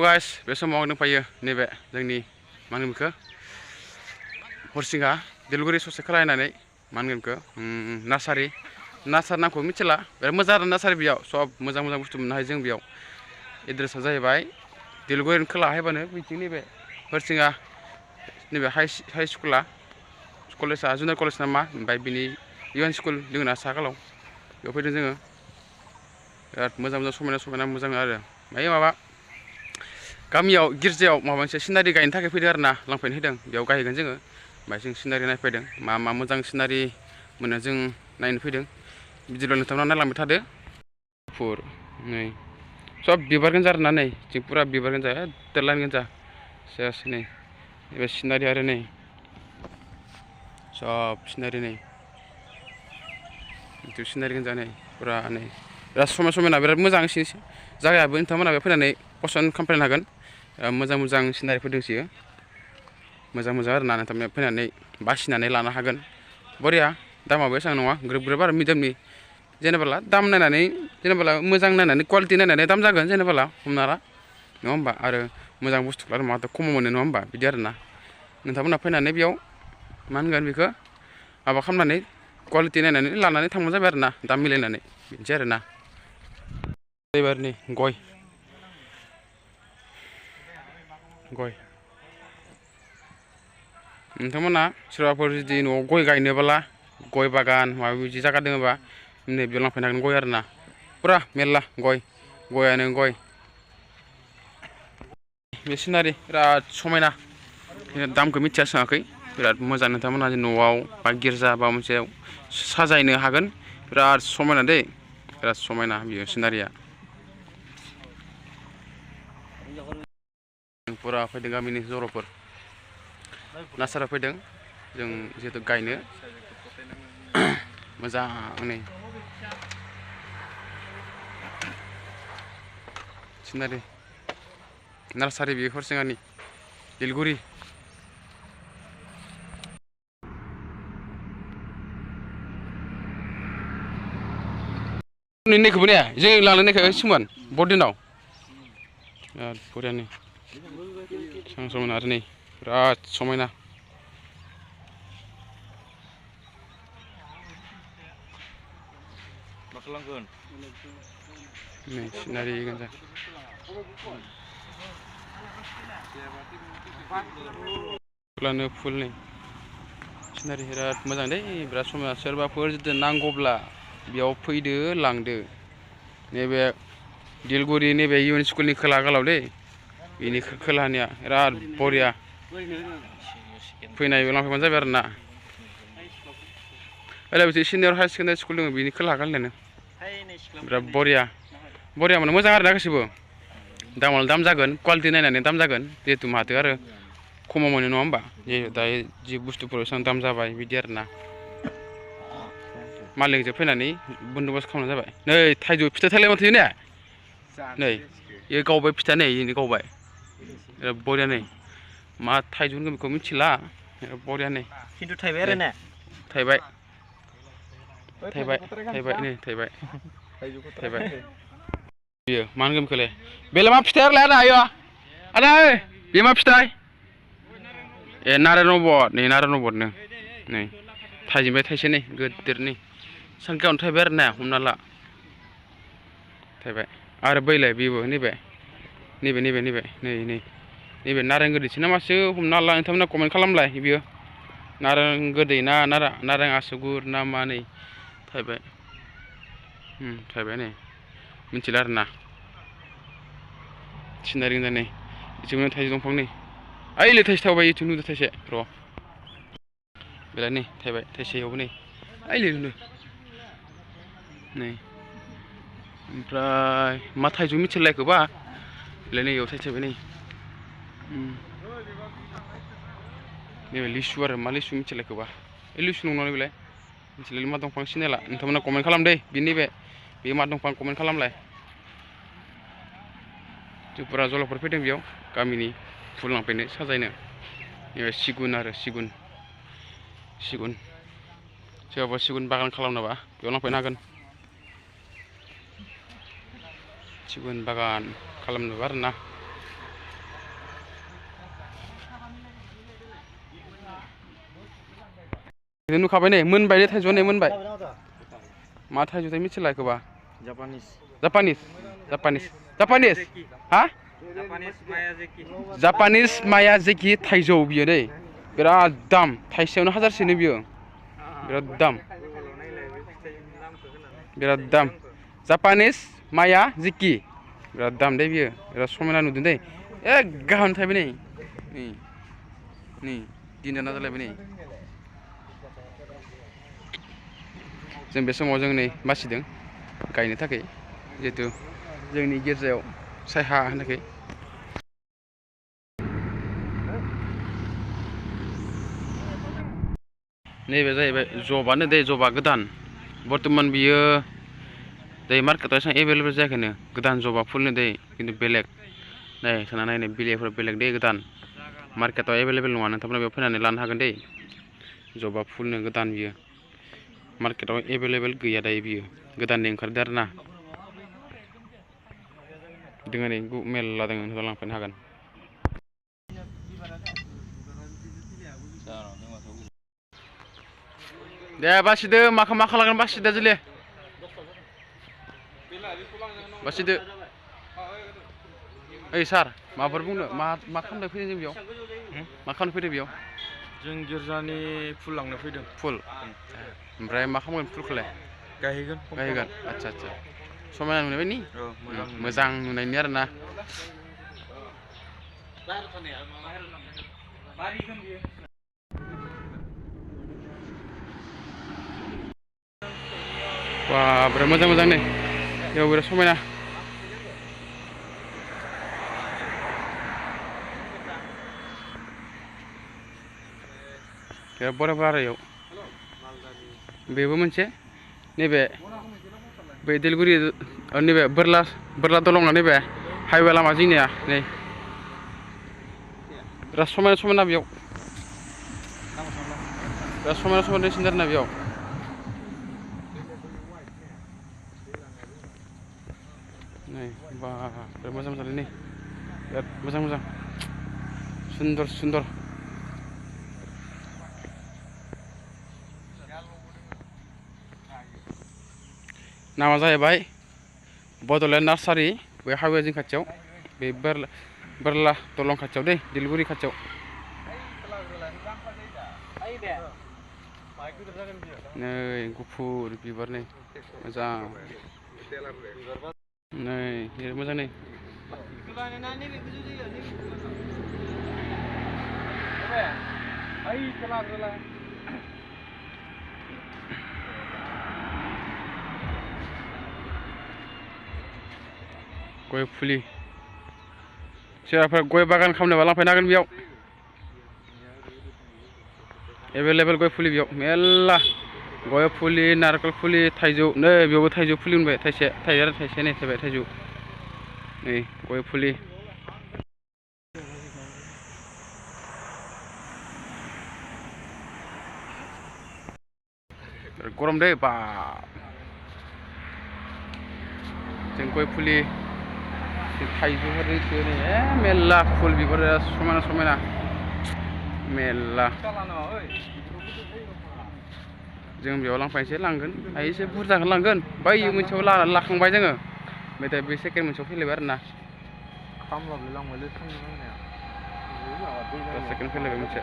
guys, bे समाव दंफायो नैबे जोंनि मा होनो बेखौ हरसिंगा दिलगुरि ससे खोलायनानै मा होनगोन बेखौ नार्सारि नामखौ मिथिला बिराद मोजां आरो नार्सारि बेयाव सब मोजां बुस्थु मोननो हायो जों बेयाव एड्रेसा जाहैबाय दिलगुरि खोला हायबानो बिथिं नैबे हरसिंगा नैबे हाइ स्कुला कलेजआ जुनियर कलेज नामा ओमफ्राय बिनि UN स्कुल दङ ना साखालाव बेयाव फैदों जोङो बिराद मोजां समायना मोजां आरो ओमफ्राय माबा गामियाव गिर्जायाव माबा मोनसे सिनारि गायनो थाखाय फैदों आरोना लांफैनो फैदों बेयाव गायगोन जोङो ओमफ्राय जों सिनारि नायफैदों मा मोजां सिनारि मोनो जों नायनो फैदों बिदिल' नोंथांमोना नायलांबाय थादो फुर नै सब बिबार गोजा आरोना नै जों पुरा बिबार गोजा लाइन गोजा सेस नै बे सिनारि आरो नै सब सिनारि नै itu सिनारि गोजा नै पुरा नै बिराद समायना बिराद मोजां जायगायाबो नोंथांमोना बेयाव फैनानै पसन्द खालामफैनो हागोन मोजां सिनारिफोर दंसोयो मोजां आरोना नोंथांमोना फैनानै बासिनानै लानो हागोन बरिया दामाबो एसेबां नङा ग्रोब आरो मिडियामनि जेनेबा दाम नायनानै जेनेबा मोजां नायनानै कुवालिटि नायनानै दाम जागोन जेनेबा हमना ला नङा होमबा आरो मोजां बुस्थुफ्रा माथो खमाव मोनो नङा होमबा बिदि आरोना नोंथांमोना फैनानै बेयाव मा होनगोन बेखौ माबा खालामनानै कुवालिटि नायनानै लानानै थांबानो जाबाय आरोना दाम मिलायनानै बिदिनोसै आरोना एबारनि गय नोंथांमोना सोरबाफोर जुदि न'आव गय गायनोब्ला गय बागान माबा बिदि जायगा दङबा नै बेयाव लांफैनो हागोन गय आरोना पुरा मेरला गयानो गय बे सिनारि बिराद समायना दामखौ मिथिया सोङाखै बिराद मोजां नोंथांमोना न'आव बा गिर्जा बा मोनसे साजायनो हागोन बिराद समायना दै बिराद समायना बियो सिनारिया पुरा फैदों गामिनि जर'फोर नार्सारियाव फैदों जों जिहेतु गायनो मोजां नै सिनारि नार्सारि बेयो हरसिंगानि दिलगुरि नैखौबो ने जों लांलायनायखौ सिमोन बरदिनाव बिराद बरियानो समायना आरो नै बिराद समायना नै सिनारि गोजा फुलानो फुल नै सिनारि बिराद मोजां दै बिराद समायना सोरबाफोर जुदि नांगौब्ला बेयाव फैदो लांदो नैबे दिलगुरि नैबे UN स्कुलनि खोला गालाव दै बेनि खोलाहानिया बिराद बरिया फैनाय लांफैबानो जाबाय आरोना ओरै बिदि सिनियर हायार सेकेन्डारि स्कुल दङ बेनि खोला गालायानो बिराद बरिया माने मोजां आरोना गासिबो दामानो दाम जागोन कुवालिटि नायनानै दाम जागोन जिहेतु माथो आरो खमाव मोनो नङा होमबा दायो जि बुस्थुफोर एसेबां दाम जाबाय बिदि आरोना मालिकजों फैनानै बन्द'बस्त खालामनाय जाबाय नै थाइजौ फिथाइ थायलाय माथो ने नै बे गावबाय फिथा नै इनि गावबाय बिराद बरिया नै मा थाइजौ होनगोन बेखौ मिथिला बरिया नै खिन्थु थाइबाय आरो ने थाइबाय नै थाइबाय बियो मा होनगोन बेखौलाय बेलाय मा फिथाइ लाया हायो आदै बे मा फिथाइ ए नारें रबरनो नै थाइजेनबाय थाइसे नै गोदोरनि सानखायावनो थाइबाय आरो ना हमना ला थाइबाय आरो बैलाय बेबो नैबे नारें गोदैसो नामासो हमना ला नोंथांमोना कमेन्ट खालामलाय बियो नारें गोदै ना नारें आसुगुर ना मा नै थाइबाय नै मिथिला आरोना सिनारि गोजा नै बिथिंनो थाइजौ दंफां नै ओइलै थाइसे थाबाय इथिं नुदो थाइसे र' बेलाय नै थाइबाय थाइसेयावबो नै ओइलै नै ओमफ्राय मा थाइजौ मिथिलायखोबा बेलाय नै इयाव थाइसे थाइबाय नै नैबे लिसु आरो मा लिसु मिथिलायखोबा लिसु नंगौना बेलाय मिथिलाय मा दंफां सिनायला नोंथांमोना कमेन्ट खालाम दै बे मा दंफां कमेन्ट खालामलाय पुरा जलफोर फैदों बेयाव गामिनि फुल लांफैनो साजायनो सिगुन सोरबाबा सिगुन बागान खालामनोबा बेयाव लांफैनो हागोन सिगुन बागान खालामनोबा आरोना नुखाबाय नै मोनबाय दे थाइजौआ नै मोनबाय मा थाइजौथाय मिथिला इखौबा जापानिस हा जापानिस मायाजेकि थाइजौ बियो दै बिराद दाम थाइसेयावनो 1000 बियो बिराद दाम जापानिस मायाजेकि बिराद दाम दे बियो बिराद समायना नुदों दे गाहाम थायबाय नै दिन जाना जालायबाय नै जों बे समाव जों नै बासिदों गायनो थाखाय जिहेतु जोंनि गिर्जायाव सायहा होनो थाखाय नैबे जाहैबाय जबानो दे जबा गोदान बर्थमान बियो दै मार्केटआव एसेबां एभेलेबल जायाखैनो गोदान जबा फुलनो दै खिन्थु बेलेग नै साना नायनाय बिलाइफोर बेलेग दै गोदान मार्केटआव एभेलेबल नङा नोंथांमोना बेयाव फैनानै लानो हागोन दै जबा फुलनो गोदान बियो मार्केटआव एभेलेबल गैया दायो बियो गोदाननि ओंखारदों आरो ना दोङो नै मेरला दोङो नोंथाङा लांफैनो हागोन दे बासिदो माखौ मा खालामगोन बासिदो जोले बासिदो ओइ सार माबाफोर बुंनो मा खालामनो फैदों जों बेयाव मा खालामनो फैदों बेयाव जों गिर्जानि फुल लांनो फैदों फुल ओमफ्राय मा खालामगोन फुलखौलाय गायहैगोन आच्छा समायना नुनाय नि मोजां नुनायनि आरोना wah biराद मोजां नै बेयाव बिराद समायना बिराद बराबर आरो इयाव बेबो मोनसे नैबे बै देलगुरि नैबे बोरला दलं नैबे हाइवे लामा जोंनिया नै बिराद समायना बेयाव बिराद समायना नेरसोन आरोना बेयाव नै बा बिराद मोजां जादों नै बिराद मोजां सुन्दर नामा जाहैबाय बड'लेण्ड नार्सारि बे हाइवे जों खाथियाव बे बोरला दलं खाथियाव दै दिलगुरि खाथियाव नै गुफुर बिबार नै मोजां नै बिराद मोजां नै गय फुलि सोरबाफोर गय बागान खालामनोबा लांफैनो हागोन बेयाव एभेलेबल गय फुलि बेयाव मेरला गय फुलि नारेंखल फुलि थाइजौ नै बेयावबो थाइजौ फुलि मोनबाय थाइसे नै थाइबाय थाइजौ नै गय फुलि गरम दै बा जों गय फुलि थाइजौफोरजोंसो नै मेरला फुल बिबार समायना मेरला जों बेयाव लांफायनोसै लांगोन एसे बुरजाखौनो लांगोन बै मोनसेयाव लाखांबाय जोङो ओमफ्राय बे सेकेन्ड मोनसेयाव फैलायबाय आरो ना सेकेन्ड फैलायबाय मोनसे